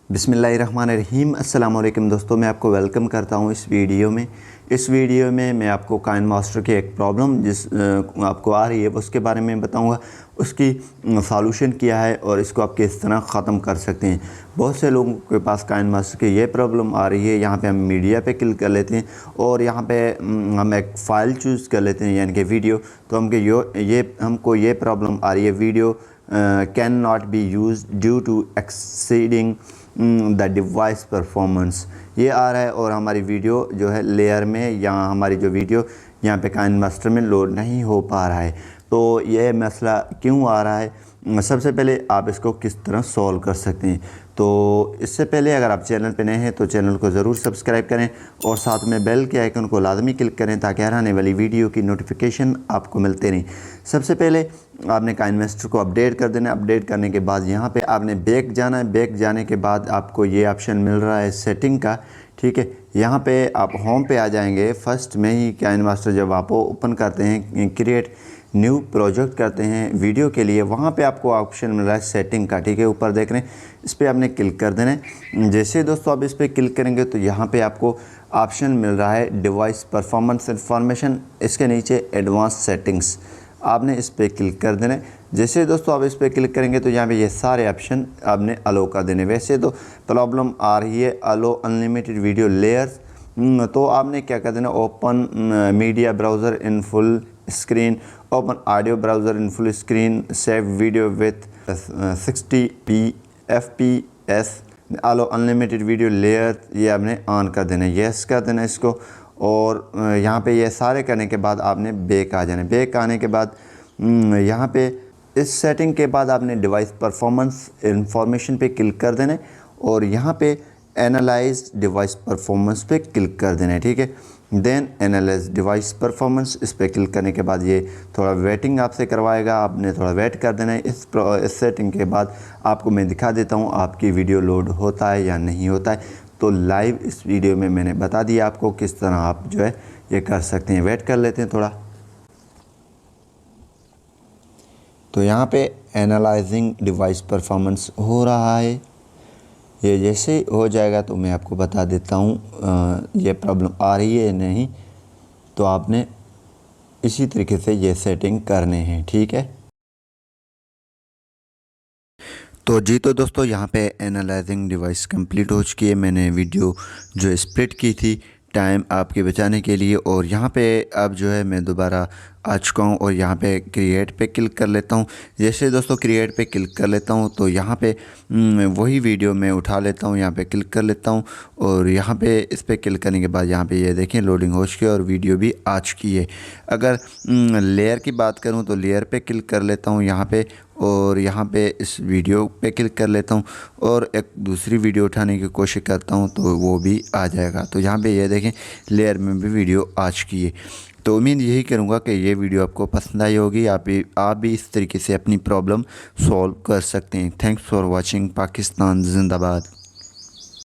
बिस्मिल्लाहिर्रहमानिर्रहीम। अस्सलाम वालेकुम दोस्तों, मैं आपको वेलकम करता हूं इस वीडियो में मैं आपको काइनमास्टर की एक प्रॉब्लम आपको आ रही है उसके बारे में बताऊंगा, उसकी सॉल्यूशन क्या है और इसको आप किस तरह ख़त्म कर सकते हैं। बहुत से लोगों के पास काइनमास्टर की ये प्रॉब्लम आ रही है। यहाँ पे हम मीडिया पे क्लिक कर लेते हैं और यहाँ पे हम एक फ़ाइल चूज़ कर लेते हैं, यानी कि वीडियो। तो हमको ये प्रॉब्लम आ रही है, video can not be use due to exceeding the device performance, ये आ रहा है। और हमारी वीडियो जो है लेयर में या हमारी जो वीडियो यहाँ पे काइनमास्टर में लोड नहीं हो पा रहा है। तो ये मसला क्यों आ रहा है, सबसे पहले आप इसको किस तरह सॉल्व कर सकते हैं। तो इससे पहले अगर आप चैनल पे नए हैं तो चैनल को ज़रूर सब्सक्राइब करें और साथ में बेल के आइकन को लाजमी क्लिक करें ताकि हर आने वाली वीडियो की नोटिफिकेशन आपको मिलते रहें। सबसे पहले आपने काइनमास्टर को अपडेट कर देना है। अपडेट करने के बाद यहाँ पे आपने बैक जाना है। बैक जाने के बाद आपको ये ऑप्शन मिल रहा है सेटिंग का, ठीक है। यहाँ पे आप होम पे आ जाएंगे। फर्स्ट में ही काइनमास्टर जब आप ओपन करते हैं, क्रिएट न्यू प्रोजेक्ट करते हैं वीडियो के लिए, वहाँ पे आपको ऑप्शन मिल रहा है सेटिंग का, ठीक है। ऊपर देख रहे हैं, इस पर आपने क्लिक कर देना है। जैसे दोस्तों आप इस पर क्लिक करेंगे तो यहाँ पे आपको ऑप्शन मिल रहा है डिवाइस परफॉर्मेंस इंफॉर्मेशन, इसके नीचे एडवांस सेटिंग्स, आपने इस पर क्लिक कर देना है। जैसे दोस्तों आप इस पर क्लिक करेंगे तो यहाँ पे ये सारे ऑप्शन आपने अलो कर देने। वैसे तो प्रॉब्लम आ रही है अलो अनलिमिटेड वीडियो लेयर्स, तो आपने क्या कर देना, open media browser in full screen, open audio browser in full screen, save video with 60 FPS, allow unlimited video layer, ये आपने ऑन कर देना, यस कर देना इसको। और यहाँ पे ये सारे करने के बाद आपने बैक आ जाना। बैक आने के बाद यहाँ पे इस सेटिंग के बाद आपने डिवाइस परफॉर्मेंस इंफॉर्मेशन पे क्लिक कर देना है और यहाँ पे एनालाइज डिवाइस परफॉर्मेंस पे क्लिक कर देना है, ठीक है। देन एनालाइज डिवाइस परफॉर्मेंस, इस पर क्लिक करने के बाद ये थोड़ा वेटिंग आपसे करवाएगा, आपने थोड़ा वेट कर देना है। इस सेटिंग के बाद आपको मैं दिखा देता हूँ आपकी वीडियो लोड होता है या नहीं होता है। तो लाइव इस वीडियो में मैंने बता दिया आपको किस तरह आप जो है ये कर सकते हैं। वेट कर लेते हैं थोड़ा। तो यहाँ पे एनालाइजिंग डिवाइस परफॉर्मेंस हो रहा है, ये जैसे हो जाएगा तो मैं आपको बता देता हूँ ये प्रॉब्लम आ रही है नहीं। तो आपने इसी तरीके से ये सेटिंग करने हैं, ठीक है। तो जी तो दोस्तों यहाँ पे एनालाइजिंग डिवाइस कंप्लीट हो चुकी है। मैंने वीडियो जो स्प्लिट की थी टाइम आपके बचाने के लिए, और यहाँ पे अब जो है मैं दोबारा आ चुका हूँ और यहाँ पे क्रिएट पे क्लिक कर लेता हूँ। जैसे दोस्तों क्रिएट पे क्लिक कर लेता हूँ तो यहाँ पे वही वीडियो मैं उठा लेता हूँ, यहाँ पे क्लिक कर लेता हूँ और यहाँ पे इस पर क्लिक करने के बाद यहाँ पे ये देखें लोडिंग हो चुकी है और वीडियो भी आ चुकी है। अगर लेयर की बात करूँ तो लेयर पे क्लिक कर लेता हूँ यहाँ पे, और यहाँ पे इस वीडियो पे क्लिक कर लेता हूँ और एक दूसरी वीडियो उठाने की कोशिश करता हूँ तो वो भी आ जाएगा। तो यहाँ पे ये देखें लेयर में भी वीडियो आ चुकी है। तो उम्मीद यही करूँगा कि ये वीडियो आपको पसंद आई होगी, आप भी इस तरीके से अपनी प्रॉब्लम सॉल्व कर सकते हैं। Thanks for watching. पाकिस्तान जिंदाबाद।